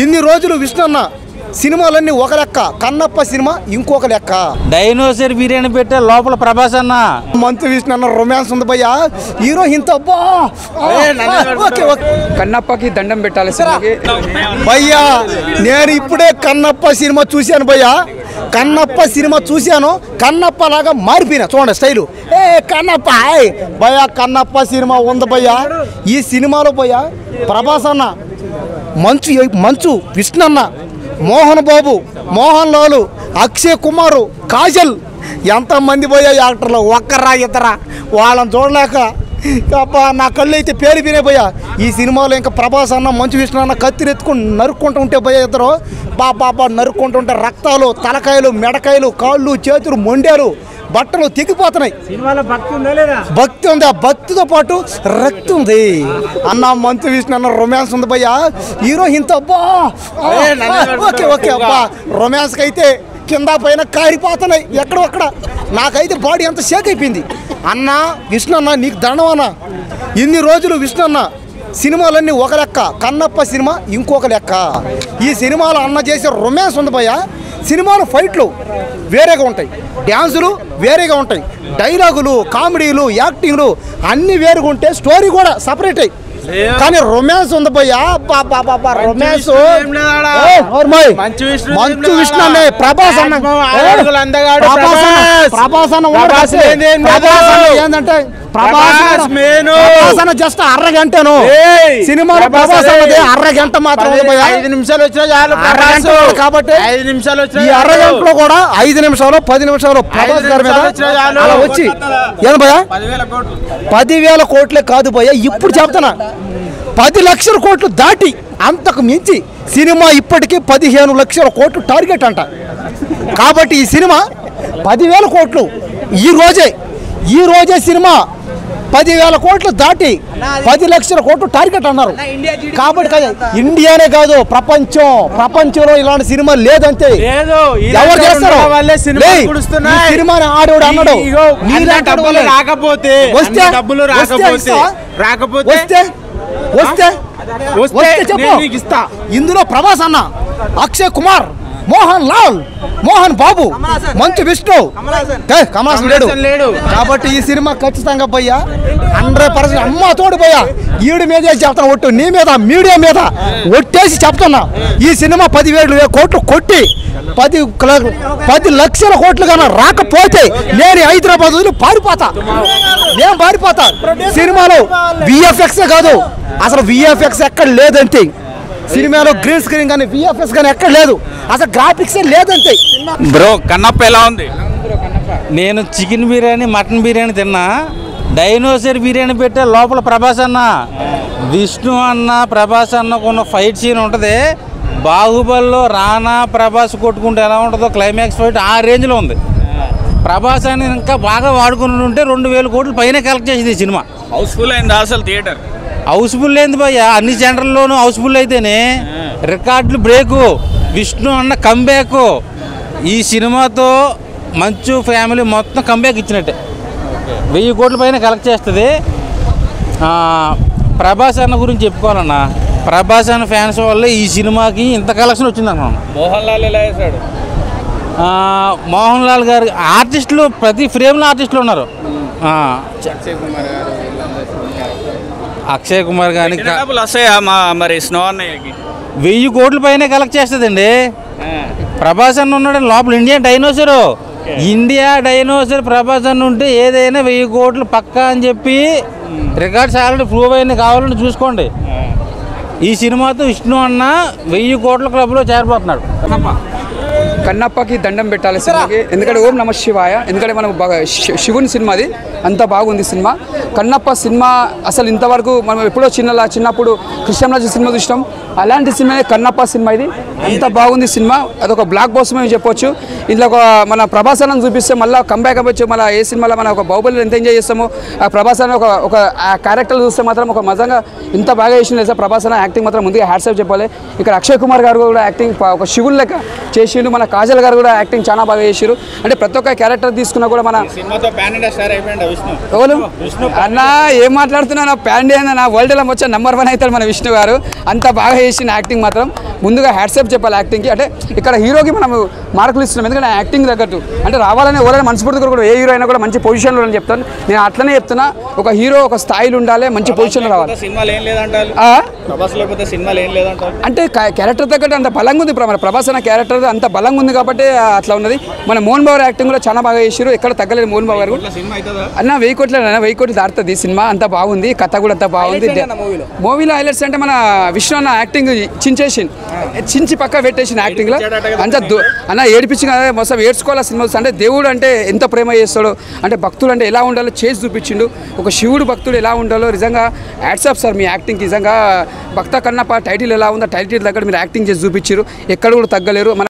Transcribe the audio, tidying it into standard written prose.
ఇన్ని రోజులు విష్ణన్న సినిమాలన్నీ ఒక లెక్క, కన్నప్ప సినిమా ఇంకొక లెక్క. డైనోసర్ బిర్యానీ పెట్టే లోపల ప్రభాస్ అన్న మంతు విష్ణన్న రొమాన్స్ ఉంది భయ్యా. హీరో ఇంత కన్నప్పకి దండం పెట్టాలి సినిమాకి భయ్యా. నేను ఇప్పుడే కన్నప్ప సినిమా చూశాను భయ్యా. కన్నప్ప సినిమా చూశాను, కన్నప్ప లాగా మారిపోయినా చూడండి స్టైలు. కన్నప్ప భయ్యా, కన్నప్ప సినిమా ఉంది భయ్యా. ఈ సినిమాలో భయ్యా ప్రభాస్ అన్న, మంచు విష్ణన్న, మోహన్ బాబు, మోహన్ లాల్, అక్షయ్ కుమార్, కాజల్, ఎంతమంది పోయా యాక్టర్లు, ఒక్కరా ఇద్దరా వాళ్ళని చూడలేక నా కళ్ళు అయితే పేలిపోయినాయి భయ్యా. ఈ సినిమాలో ఇంకా ప్రభాస్ అన్న, మంచు విష్ణు అన్న కత్తిరెత్తుకుని నరుక్కుంటూ ఉంటే భయ్యా ఇద్దరు బాబా నరుక్కుంటుంటే రక్తాలు, తలకాయలు, మెడకాయలు, కాళ్ళు, చేతులు, మొండాలు, బట్టలు తెగిపోతున్నాయి. భక్తి ఉంది, ఆ భక్తితో పాటు రక్తం ఉంది అన్న. మంచు విష్ణు అన్న రొమాన్స్ ఉంది భయ్యా. హీరో ఇంత ఓకే అబ్బా, రొమాన్స్కి అయితే కింద పైన కారిపోతున్నాయి ఎక్కడొక్కడ. నాకైతే బాడీ అంత షేక్ అయిపోయింది. అన్న విష్ణు అన్న నీకు దండం అన్న. ఇన్ని రోజులు విష్ణు అన్న సినిమాలన్నీ ఒక లెక్క, కన్నప్ప సినిమా ఇంకొక లెక్క. ఈ సినిమాలో అన్న చేసే రొమాన్స్ ఉంది భయ్యా. సినిమాలు ఫైట్లు వేరేగా ఉంటాయి, డ్యాన్సులు వేరేగా ఉంటాయి, డైలాగులు, కామెడీలు, యాక్టింగ్లు అన్నీ వేరుగా ఉంటే స్టోరీ కూడా సపరేట్ అయ్యి. కానీ రొమాన్స్ ఉంది భయ్యా. రొమాన్స్ మంచు విష్ణు అనే ప్రభాస్ అన్న ఏంటంటే ప్రభాస్ అన్న జస్ట్ అరగంటను సినిమాలో ప్రభాస్ అన్నది అరగంట మాత్రమే 5 నిమిషాలు వచ్చినా చాలు కాబట్టి 5 నిమిషాలు ఈ అరగంటలో కూడా 5 నిమిషాలు 10 నిమిషాలు ప్రభాస్ గారి మీద అలా వచ్చి ఏం భయ్యా 10,000 కోట్లే కాదు భయ్యా. ఇప్పుడు చెప్తున్నా 10 లక్షల కోట్లు దాటి అంతకు మించి సినిమా ఇప్పటికీ 15 లక్షల కోట్లు టార్గెట్ అంట. కాబట్టి ఈ సినిమా 10,000 కోట్లు ఈ రోజే సినిమా 10,000 కోట్లు దాటి 10 లక్షల కోట్లు టార్గెట్ అన్నారు. కాబట్టి ఇండియానే కాదు ప్రపంచంలో ఇలాంటి సినిమా లేదంతే. ఎవరు చేస్తారు సినిమాని ఆడేవాడు అన్నాడు. వస్తే చెప్పు. ఇందులో ప్రభాస్ అన్న, అక్షయ్ కుమార్, మోహన్ లాల్, మోహన్ బాబు, మంచు విష్ణు, కమలాసన్ లేడు. కాబట్టి ఈ సినిమా ఖచ్చితంగా భయ్యా 100% అమ్మ తోడు భయ్యా. ఈడు మీద చెప్తాను ఒట్టు, నీ మీద మీడియా మీద ఒట్టేసి చెప్తున్నా. ఈ సినిమా 10,000 కోట్లు కొట్టి 10 లక్షల కోట్లు కన్నా రాకపోతే నేను హైదరాబాద్ వదిలి పారిపోతా. సినిమాలో VFX కాదు, అసలు VFX ఎక్కడ లేదంతే. సినిమాలో గ్రీన్ స్క్రీన్ కానీ VFX కానీ ఎక్కడ లేదు, అసలు గ్రాఫిక్స్ లేదంతే. బ్రో కన్నప్ప ఎలా ఉంది? నేను చికెన్ బిర్యానీ, మటన్ బిర్యానీ తిన్నా. డైనోసర్ బిర్యానీ పెట్టే లోపల ప్రభాస్ అన్న, విష్ణు అన్న, ప్రభాస్ అన్నకు ఉన్న ఫైట్ సీన్ ఉంటుంది. బాహుబలిలో రానా ప్రభాస్ కొట్టుకుంటే ఎలా ఉంటుందో క్లైమాక్స్ ఫైట్ ఆ రేంజ్లో ఉంది. ప్రభాస్ అని ఇంకా బాగా వాడుకుని ఉంటే 2,000 కోట్లు పైన కలెక్ట్ చేసింది ఈ సినిమా. హౌస్ఫుల్ అయింది అసలు థియేటర్. హౌస్ఫుల్ అయింది భయ్యా, అన్ని సెంటర్లోనూ హౌస్ఫుల్ అయితేనే రికార్డులు బ్రేకు, విష్ణు అన్న కంబ్యాక్. ఈ సినిమాతో మంచు ఫ్యామిలీ మొత్తం కంబ్యాక్ ఇచ్చినట్టే. 1000 కోట్ల పైన కలెక్ట్ చేస్తుంది. ప్రభాస్ అన్న గురించి చెప్పుకోవాలన్నా, ప్రభాస్ అన్న ఫ్యాన్స్ వల్ల ఈ సినిమాకి ఇంత కలెక్షన్ వచ్చింది అన్నాను. మోహన్ లాల్ ఎలా చేశాడు? మోహన్ లాల్ గారు ఆర్టిస్టులు ప్రతి ఫ్రేమ్లో ఆర్టిస్టులు ఉన్నారు. అక్షయ్ కుమార్ కానీ మరి స్నో అన్నయ్యకి 1000 కోట్ల పైన కలెక్ట్ చేస్తుందండి. ప్రభాస్ అన్న ఉన్నాడు లోపల. ఇండియా డైనోసర్ ప్రభాస్ అన్న ఉంటే ఏదైనా 1000 కోట్లు పక్కా అని చెప్పి రికార్డ్స్ ఆల్రెడీ ప్రూవ్ అయినా, కావాలని చూసుకోండి. ఈ సినిమాతో విష్ణు అన్న 1000 కోట్ల క్లబ్లో చేరిపోతున్నాడు. కన్నప్పకి దండం పెట్టాలి సినిమాకి. ఎందుకంటే ఓం నమ శివాయ, ఎందుకంటే మనం బాగా శివుని సినిమాది, అంత బాగుంది సినిమా. కన్నప్ప సినిమా అసలు ఇంతవరకు మనం ఎప్పుడో చిన్నప్పుడు కృష్ణరాజు సినిమా చూసినాం, అలాంటి సినిమా కన్నప్ప సినిమా. ఇది అంత బాగుంది సినిమా, అదొక బ్లాక్ బాస్టర్ మేము చెప్పొచ్చు. ఇందులో ఒక మన ప్రభాస్ అన్నను చూపిస్తే మళ్ళీ కంబ్యాక్ అవ్వచ్చు. మళ్ళీ ఏ సినిమాలో మన ఒక బాహుబలి ఎంత ఎంజాయ్ చేస్తామో, ఆ ప్రభాస్ అన్న ఒక క్యారెక్టర్ చూస్తే మాత్రం ఒక మజంగా ఇంత బాగా చేసింది సార్. ప్రభాస్ అన్న యాక్టింగ్ మాత్రం ముందుగా హ్యాట్సాప్ చెప్పాలి. ఇక్కడ అక్షయ్ కుమార్ గారు కూడా యాక్టింగ్ ఒక శివుని లెక్క చేసిండు. మన కాజల్ గారు కూడా యాక్టింగ్ చాలా బాగా చేసారు. అంటే ప్రతి ఒక్క క్యారెక్టర్ తీసుకున్నా కూడా మన అన్న ఏం మాట్లాడుతున్నా, ప్యాండీ అన్న వరల్డ్లో వచ్చే నంబర్ 1 అవుతాడు మన విష్ణు గారు. అంత బాగా చేసిన యాక్టింగ్ మాత్రం ముందుగా హ్యాట్సాప్ చెప్పాలి యాక్టింగ్కి. అంటే ఇక్కడ హీరోకి మనం మార్కులు ఇస్తున్నాం, ఎందుకంటే యాక్టింగ్ తగ్గట్టు అంటే రావాలని ఎవరైనా మనస్ఫూర్తిగా కూడా ఏ హీరో అయినా కూడా మంచి పొజిషన్లో అని చెప్తాను. నేను అట్లనే చెప్తున్నా, ఒక హీరో ఒక స్థాయిలో ఉండాలి, మంచి పొజిషన్లో రావాలి. సినిమాలు ఏం లేదంటారు, ప్రభాస్ లేకపోతే సినిమాలు ఏం లేదంటారు. అంటే క్యారెక్టర్ తగ్గట్టు అంత బలంగా ఉంది. మన ప్రభాస్ అన్న క్యారెక్టర్ అంత బలంగా ఉంది కాబట్టి అట్లా ఉన్నది. మన మోహన్ బాబు యాక్టింగ్ కూడా చాలా బాగా చేశారు, ఎక్కడ తగ్గలేదు మోహన్ బాబు గారు. సినిమా అవుతుందా అన్న 1000 కోట్లు అన్న, 1000 కోట్లు దాటుతుంది సినిమా. అంత బాగుంది, కథ కూడా అంత బాగుంది. మూవీలో హైలైట్స్ అంటే మన విష్ణు అన్న యాక్టింగ్ చించి పక్క పెట్టేసిన యాక్టింగ్లో అంత అన్న ఏడిపించి మొత్తం ఏడ్చుకోవాలి సినిమా. అంటే దేవుడు అంటే ఎంత ప్రేమ చేస్తాడో, అంటే భక్తుడు అంటే ఎలా ఉండాలో చేసి చూపించిండు. ఒక శివుడు భక్తుడు ఎలా ఉండాలో నిజంగా హ్యాట్సాప్ సార్ మీ యాక్టింగ్. నిజంగా భక్త కన్నప్ప టైటిల్ ఎలా ఉందో టైటిల్ దగ్గర మీరు యాక్టింగ్ చేసి చూపించారు, ఎక్కడ కూడా తగ్గలేరు. మన